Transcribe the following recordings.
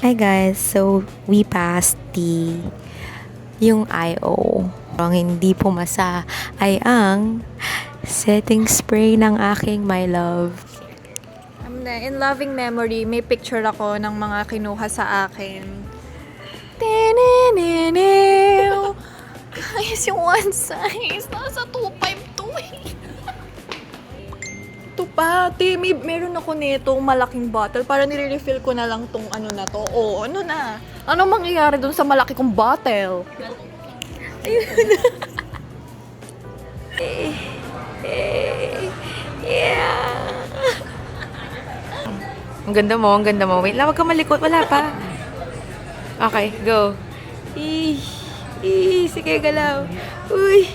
Hi guys, so we passed yung IO. Ang hindi pumasa ay ang setting spray ng aking my love. In loving memory, may picture ako ng mga kinuha sa akin. Tinininew. Guys, yung one size. Nasa 252 eh. Ito pa, meron ako nitong malaking bottle para nire-refill ko na lang tong ano na to. Oo, ano na? Ano mangyayari dun sa malaki kong bottle? Ayun na. Yeah. Ang ganda mo, ang ganda mo. Wait lang, wag ka malikot. Wala pa. Okay, go. Sige, galaw. Uy.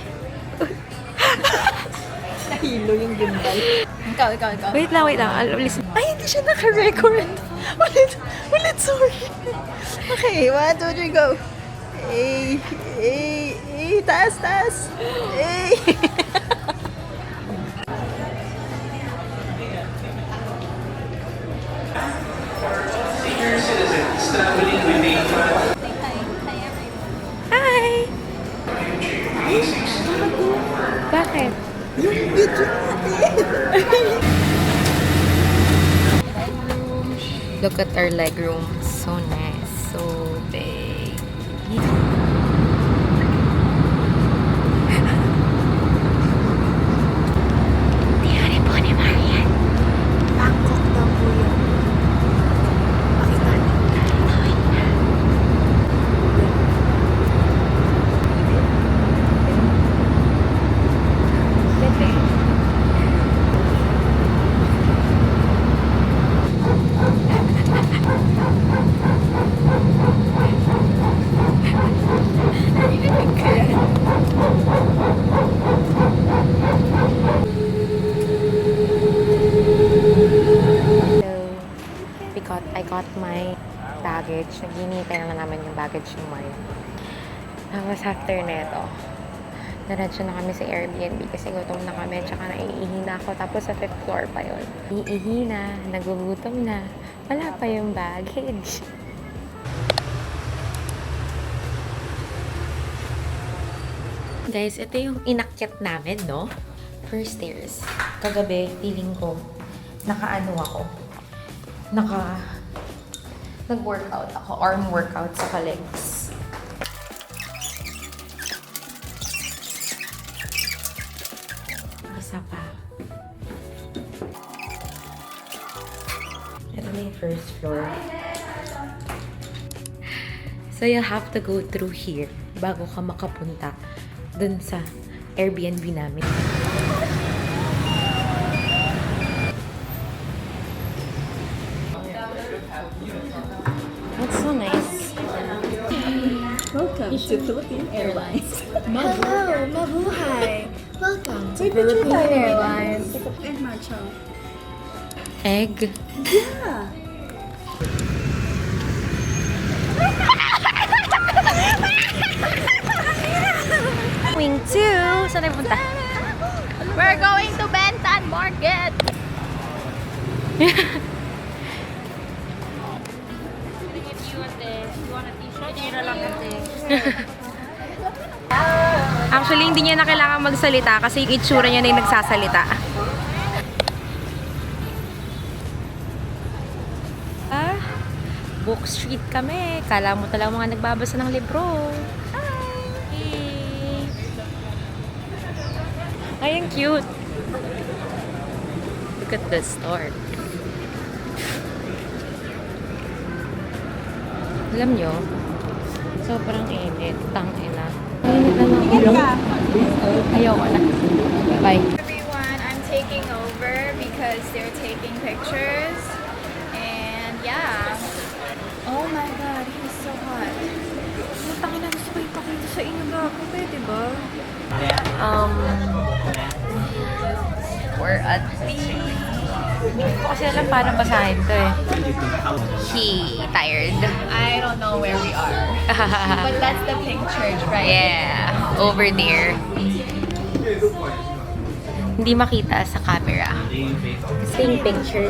Nahilo yung gimbal. Ikaw. Wait lang. Listen. Ay, hindi siya naka-record. Ulit, sorry. Okay, 1, 2, 3, go. Taas. Senior citizens traveling with the Hi! Bakit? Look at our leg room. So nice. So big. Tiyari po ni Marian. Bangkok daw po yun. Pakita niyo. So, I got my baggage. Naghihintay na namin yung baggage ni Marian. Tapos after neto, diretso na kami sa Airbnb kasi gutom na kami, tsaka naiihi na ako. Tapos sa 5th floor pa yun. Iihi na, nagugutom na. Wala pa yung baggage. Guys, ito yung inakyat namin, no? First stairs. Kagabi, feeling ko, nag-workout ako. Arm workout sa legs. Isa pa. Ito na yung first floor. So, you'll have to go through here bago ka makapunta dun sa Airbnb namin. That's so nice. Welcome to Philippine Airlines. Hello, mabuhay. Welcome to Philippine Airlines. And Marcho. Egg. Yeah. Wing 2. Saan tayo punta? We're going to Bentan Market. Actually, hindi niya na kailangan magsalita kasi yung itsura niya na yung nagsasalita. Book Street kami. Kala mo talaga mga nagbabasa ng libro. Hi! Ay, ang cute. Look at the store. Alam nyo, sobrang init. Tangina. Init na ng ulo. Ayoko na. Bye. Everyone, I'm taking over because they're taking pictures. And yeah. Oh my god, he's so hot. Putangin na, gusto ko ipakita sa inyo ba? Pwede ba? We're at the... Hindi ko kasi alam paano basahin to eh. He tired. I don't know where we are. But that's the pink church, right? Yeah, over there. hindi makita sa camera. Same picture.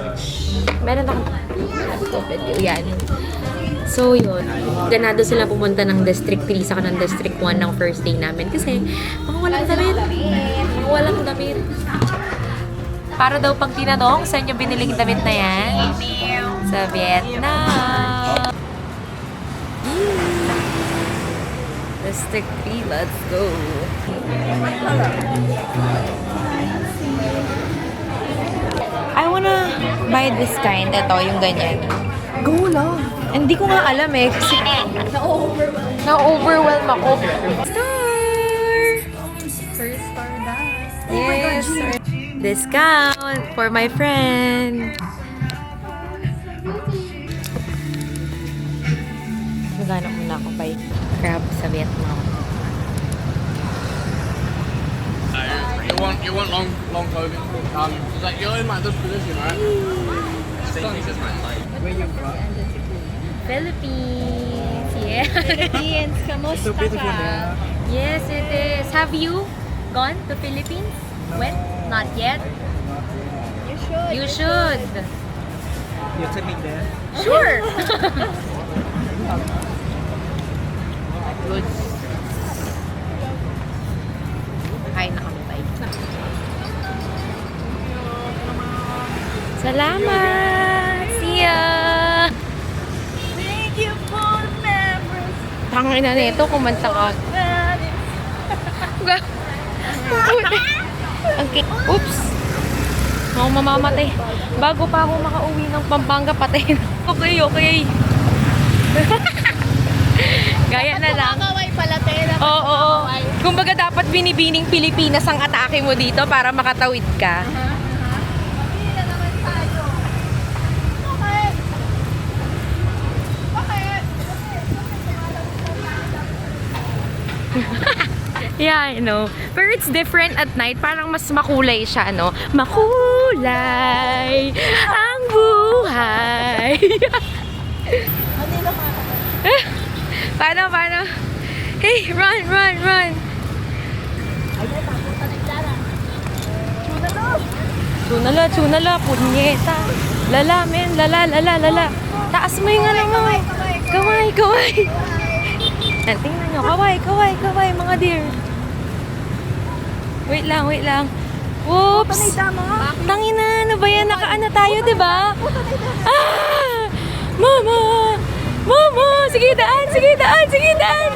Meron akong video. Yan. So, yun. Ganado sila pumunta ng District 3 saka ng District 1 ng first day namin. Kasi, mga walang damit. Mga walang damit. Para daw pag tinanong, saan yung biniling damit na yan? Sa Vietnam. District 3, let's go. I wanna buy this kind. Ito, yung ganyan. Go lang. Hindi ko nga alam eh. Kasi na-overwhelm ako. Star! First star dance. Yes. Discount for my friend. Maghanap muna ako by crab sa Vietnam. You want long clothing? It's like you're in like this position, right? Same thing as mine. Where you from? Philippines. Yeah. Philippines, kamusta ka? Yes, it is. Have you gone to Philippines? When? Not yet. You should. You should. You take me there. Sure. Good. Kain na kami, bye. Salamat! See ya! Thank you for the memories. Tangin na nito, kumanta ka. Oops! Ako mamamatay. Bago pa ako makauwi ng Pampanga, patay na. Okay. Gaya na lang. Kaway pala, Tera. Oo. Kumbaga dapat binibining Pilipinas ang atake mo dito para makatawid ka. Hindi na naman tayo. Bakit? Bakit? Yeah, I know. Pero it's different at night. Parang mas makulay siya, no? Makulay ang buhay. Paano? Hey, run! Tsunala, punyeta. Lala, men. Lala. Taas mo yung ano mo. Kaway. Tingnan nyo. Kaway, mga deer. Wait lang. Whoops! Tangina, ano ba yan? Nakaano tayo, di ba? Mama! Sige, daan! Tangina! Sige, daan!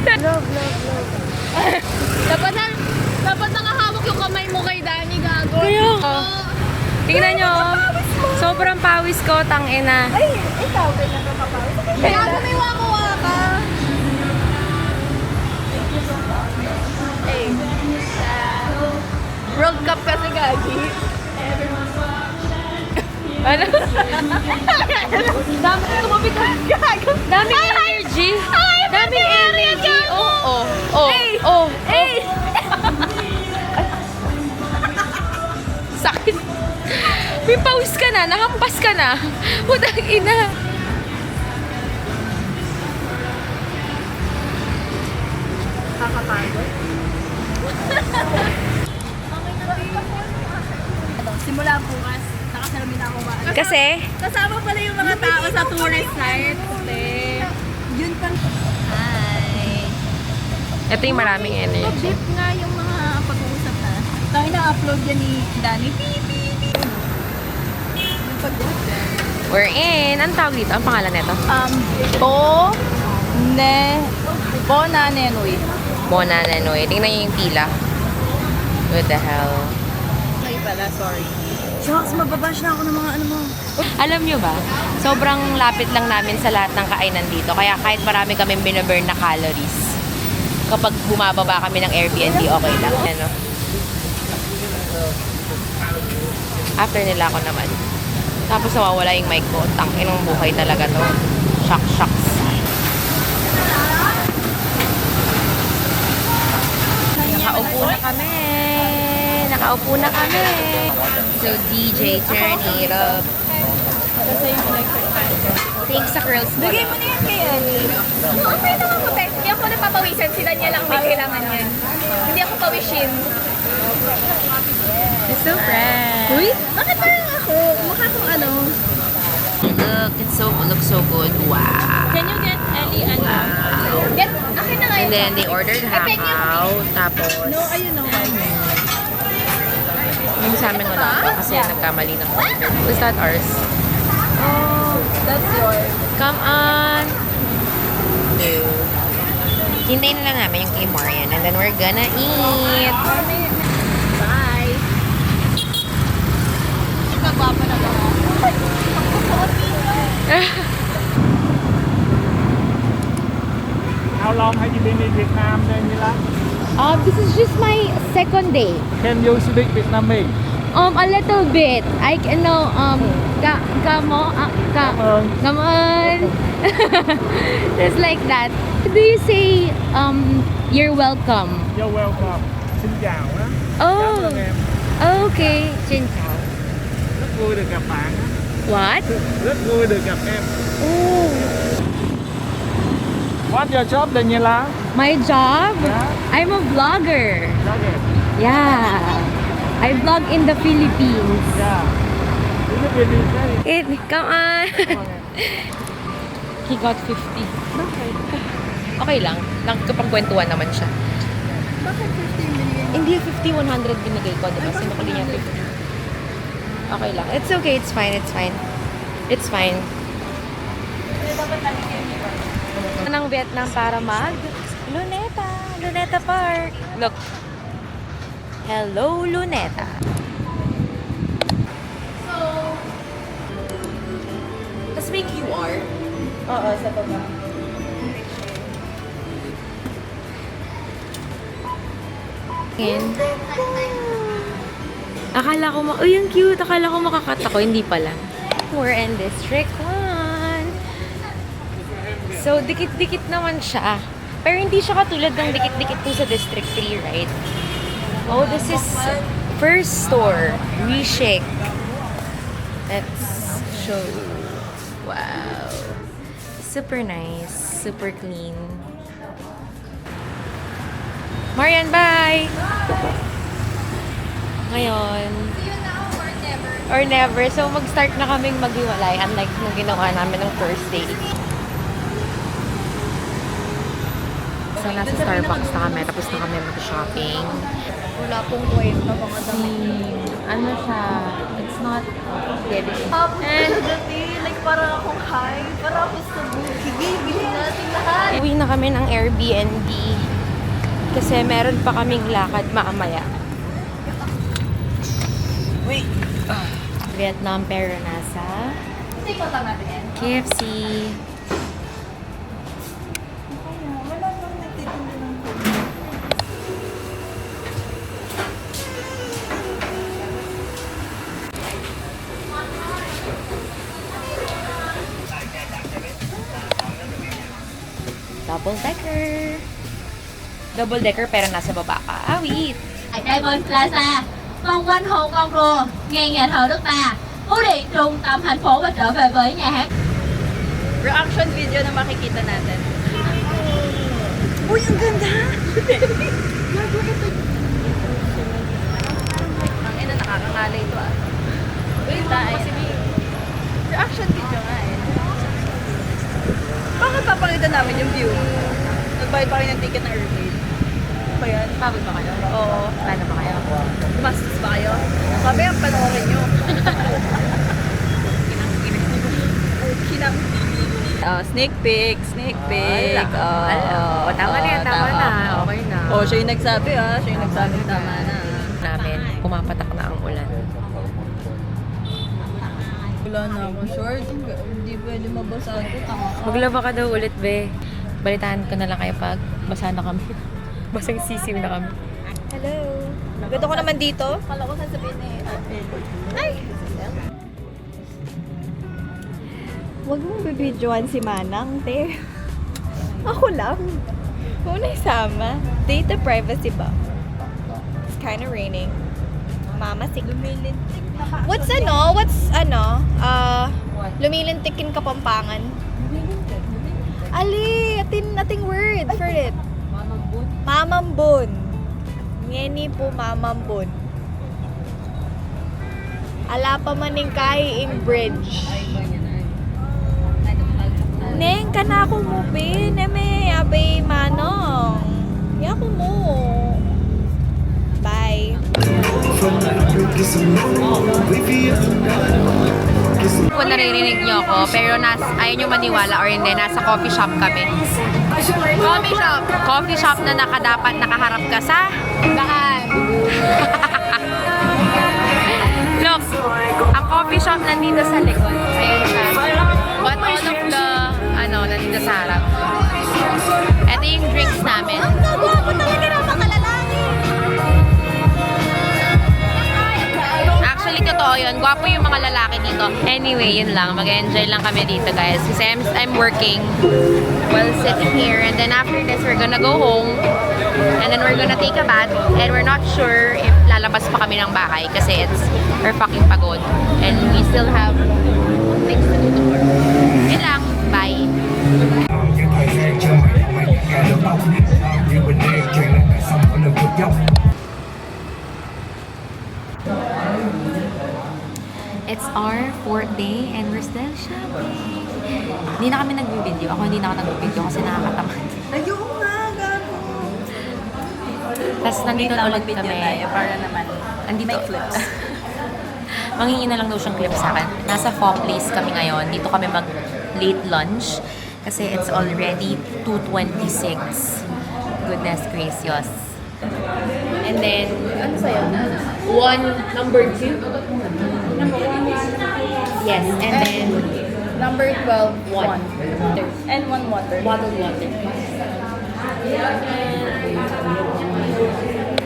Paano? Dapat nakahawak yung kamay mo kay Danny, gago. Kaya, tingnan nyo. Sobrang pawis ko, tangina. Ay, ikaw, ganyan ka kapawis. Gago, may waka-waka. Hey. World Cup kasi, Gagi. Ano? Dami tumabit ka. Daming energy. Daming energy. Oh. Sakit. May pawis ka na. Nahampas ka na. Putang ina. Kakapagod. Simula bukas, nakasalamin na ako ba? Kasi? Kasama pala yung mga tao sa tourist site. Yun pang... Hi. Ito yung maraming energy. Deep nga yung mga pag-uusap na. Tayo na-upload yan ni Danny. Beep. Yung pag-uusap. We're in. Anong tawag dito? Ang pangalan nito? Bona Nenoy. Mona Nanoy. Tingnan nyo yung pila. What the hell? Ay pala, sorry. Shucks, mababash na ako ng mga ano mo. Alam nyo ba, sobrang lapit lang namin sa lahat ng kainan dito. Kaya kahit marami kami binaburn na calories, kapag bumababa kami ng Airbnb, okay lang. Ano? After nila ako naman. Tapos nawawala yung mic ko. Tangin ng buhay talaga to. Shucks. Nakaupo na kami. Nakaupo na kami. So, DJ, turn it up. Kasi yung electric fan. Thanks sa curls mo. Bigay mo na yan kay Ellie. Okay naman po, Tess. Hindi ako napapawisan. Sila niya lang may kailangan yan. Hindi ako pawisin. It's so fresh. Uy, bakit parang ako? Mukha kong ano. Look, looks so good. Wow. Can you get Ellie ano? Get, akin na nga And yun. then they ordered hakaw. Tapos, Ayun no. yung sa amin wala pa kasi nagkamali ng order. Was that ours? Oh, that's yours. Come on! No. Hintayin na lang namin yung kay Marian and then we're gonna eat. Bye. Nagpapa na lang ako. How long have you been in Vietnam, Daniela? This is just my second day. Can you speak Vietnamese? A little bit. I can know, come on. Just like that. Do you say, you're welcome? You're welcome. Xin chào á. Oh, Cảm ơn em. okay. Xin chào. Rất vui được gặp bạn. What? Rất vui được gặp em. Oh, What's your job, Daniela? my job? Yeah. I'm a vlogger. Okay. Yeah. I vlog in the Philippines. Yeah. Come on. He got 50. Okay lang. Nagkapagkwentuhan naman siya. Bakit 15 million? Hindi 50, 100 binigay ko. Diba? Sinukali niya 50. Okay lang. It's okay. It's fine. It's fine. It's fine. Ng Vietnam para mag Luneta Park. Look. Hello, Luneta. Tapos may QR. Oo, sa baba. Akala ko, yung cute. Akala ko makakat ako. Hindi pala. We're in District 1. So, dikit-dikit naman siya. Pero hindi siya katulad ng dikit-dikit po sa District 3, right? Oh, this is first store. Reshake. Let's show. Wow. Super nice. Super clean. Marian, bye! Ngayon. Or never. So, mag-start na kaming maghiwalay. Unlike nung ginawa namin ng first day. So, nasa Starbucks na kami. Tapos na kami mag-shopping. Wala pong point na mga damit. Ano siya? It's not debit. Like parang akong high. Parang ako sa Gigil natin lahat. Uwi na kami ng Airbnb. Kasi meron pa kaming lakad mamaya. Wait. Vietnam pero nasa Ikaw lang natin yan. KFC. Double decker. Double decker pero nasa baba ka. Ah, wait. Tại Diamond Plaza, vòng quanh hồ Con Rùa, ngay nhà thờ nước ta, bưu điện trung tâm thành phố và trở về với nhà hát. Reaction video na makikita natin. Uy, ang ganda! Ang ina, nakakangalay ito ah. Wait lang. Reaction video nga eh. Bakit papakita namin yung view? Nagbayad pa rin ng ticket na airplane. Ano ba yan? Pagod ba kayo? Oo. Paano ba kayo? Gumastos ba kayo? Sabi ang panoorin nyo. Kinang sneak peek, sneak peek. Tama na yan, tama na. Okay na. Oh, siya yung nagsabi siya yung nagsabi tama na. Namin, pumapatak na ang ulan. Wala na ako short. Hindi pwede mabasa ito. Tama ka. Maglaba ka daw ulit, be. Balitaan ko na lang kayo pag basa na kami. Basang sisiw na kami. Hello. Ganda ko naman dito. Kala ko sasabihin ni Ate. Ay! Huwag mong bibidyoan si Manang, te. Ako lang. Huwag na isama. Data privacy ba? It's kinda raining. namamasik. Lumilintik na pa. What's lumilintikin Kapampangan? Ali, ating word for it. Mamambon. Ngeni po mamambon. Ala pa maning kahiing bridge. Neng, kana ko mo, be. Neme, abay, manong. Yako mo. Bye. Kung naririnig niyo ako, pero ayaw niyo maniwala or hindi, nasa coffee shop kami. Coffee shop. Coffee shop na dapat nakaharap ka sa Daan. look, ang coffee shop nandito sa likod. Ayan siya. But all of the, nandito sa harap. Ito yung drinks namin. Nagwapo talaga ng mga lalaki. Actually, totoo yun. Gwapo yung mga lalaki dito. Anyway, yun lang. Mag-enjoy lang kami dito, guys. Kasi I'm working while sitting here. And then after this, we're gonna go home. And then we're gonna take a bath. And we're not sure if lalabas pa kami ng bahay. Kasi we're fucking pagod. And we still have things to do tomorrow. Yun lang. Bye. It's our 4th day and we're still shopping. Hindi na kami nag-video. Ako hindi na ako nag-video kasi nakakatamad. Ayun nga, gago. Tapos nandito na ulit kami. Para naman Andito. may clips. Manghingi na lang daw siyang clip sa akin. Nasa Pho Place kami ngayon. Dito kami mag-late lunch. Kasi it's already 2:26. Goodness gracious. And then, ano sa'yo? Number 2? Yes, and then Number 12, one. And 1 water. Bottled water.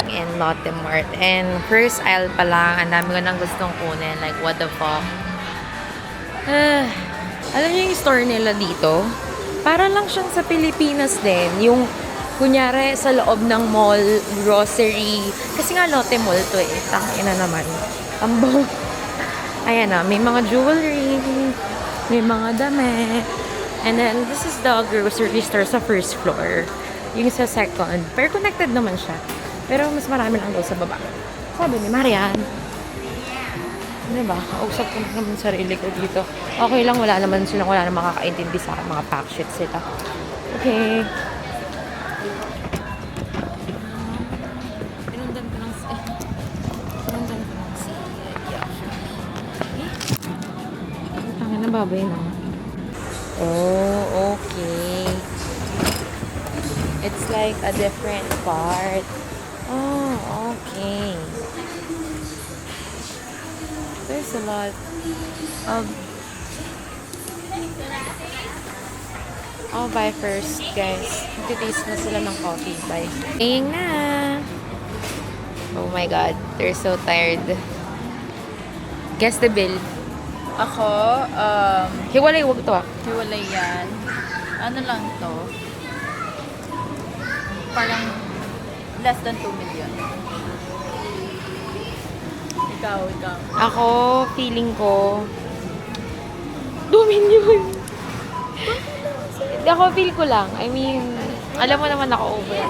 In Lotte Mart. And first aisle pa lang, ang dami ko nang gustong kunin. Like, what the fuck? Alam niyo yung store nila dito? Para lang siyang sa Pilipinas din. Yung, kunyari, sa loob ng mall, grocery. Kasi nga Lotte Mall to eh. Tangina naman. Ambong. Ayan na, may mga jewelry. May mga damit. And then, this is the grocery store sa first floor. Yung sa second. Pero connected naman siya. Pero mas marami lang daw sa baba. Sabi ni Marian. Diba? Kausap ko naman sarili ko dito. Okay lang, wala naman makakaintindi sa akin. Mga pack shit sila. Okay. Pinundan ko lang si... Tangin na babay na. Oh, okay. It's like a different part. Oh, okay. There's a lot of... I'll buy first, guys. Magtitaste na sila ng coffee. Bye. Ayun na! Oh my God. They're so tired. Guess the bill. Ako, Hiwalay, wag to ah. hiwalay yan. Ano lang to? Parang less than 2 million. Ikaw. Ako, feeling ko... 2 million! Hindi, ako feel ko lang. I mean, alam mo naman ako over.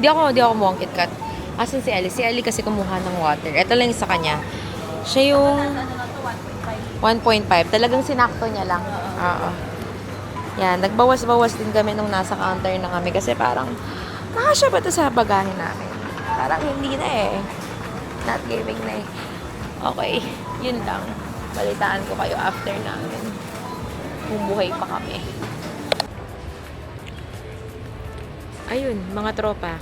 Di ako mukhang KitKat. Asan si Ellie? Si Ellie kasi kumuha ng water. Ito lang yung sa kanya. Siya yung 1.5. Talagang sinakto niya lang. Oo. Yan, nagbawas-bawas din kami nung nasa counter na kami kasi parang makasya ba ito sa bagahe namin? Parang hindi na eh. Not giving na eh. Okay, yun lang. Balitaan ko kayo after namin. Kung buhay pa kami. Ayun, mga tropa.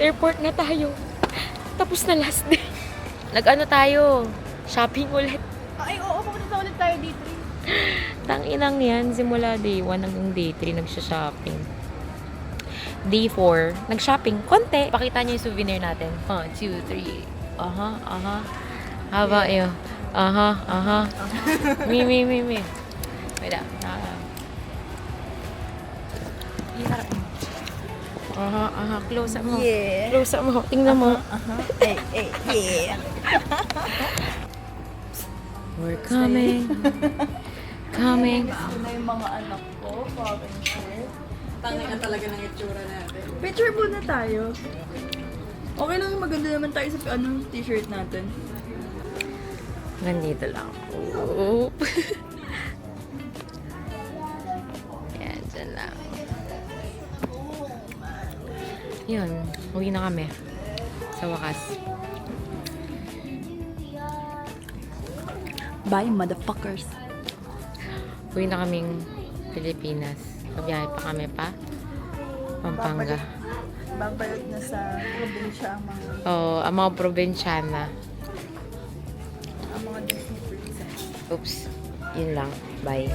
Airport na tayo. Tapos na last day. Nag-ano tayo? Shopping ulit. Ay, oo, pupunta ulit tayo dito. Tanginang yan. Simula day 1 hanggang day 3 nagsha-shopping. Day 4, nag-shopping. Konti. Pakita niyo yung souvenir natin. 1, 2, 3. Aha. How about you? Aha. Me. Wait up. Aha, close up mo. Yeah. Close up mo. Tingnan mo. Yeah. We're coming. Coming. Ito na yung mga anak ko. Picture. Tangin na talaga ng itsura natin. Picture muna tayo. Okay lang, maganda naman tayo sa t-shirt natin. Nandito lang. Oh. Yan, dyan lang. Yun, uwi na kami. Sa wakas. Bye, motherfuckers. Uwi na kaming Pilipinas. Pabiyahe pa kami pa. Pampanga. Babalik na sa probinsya Oo, ang mga probinsyana. ang mga Disney princess. Oops. Yun lang. Bye.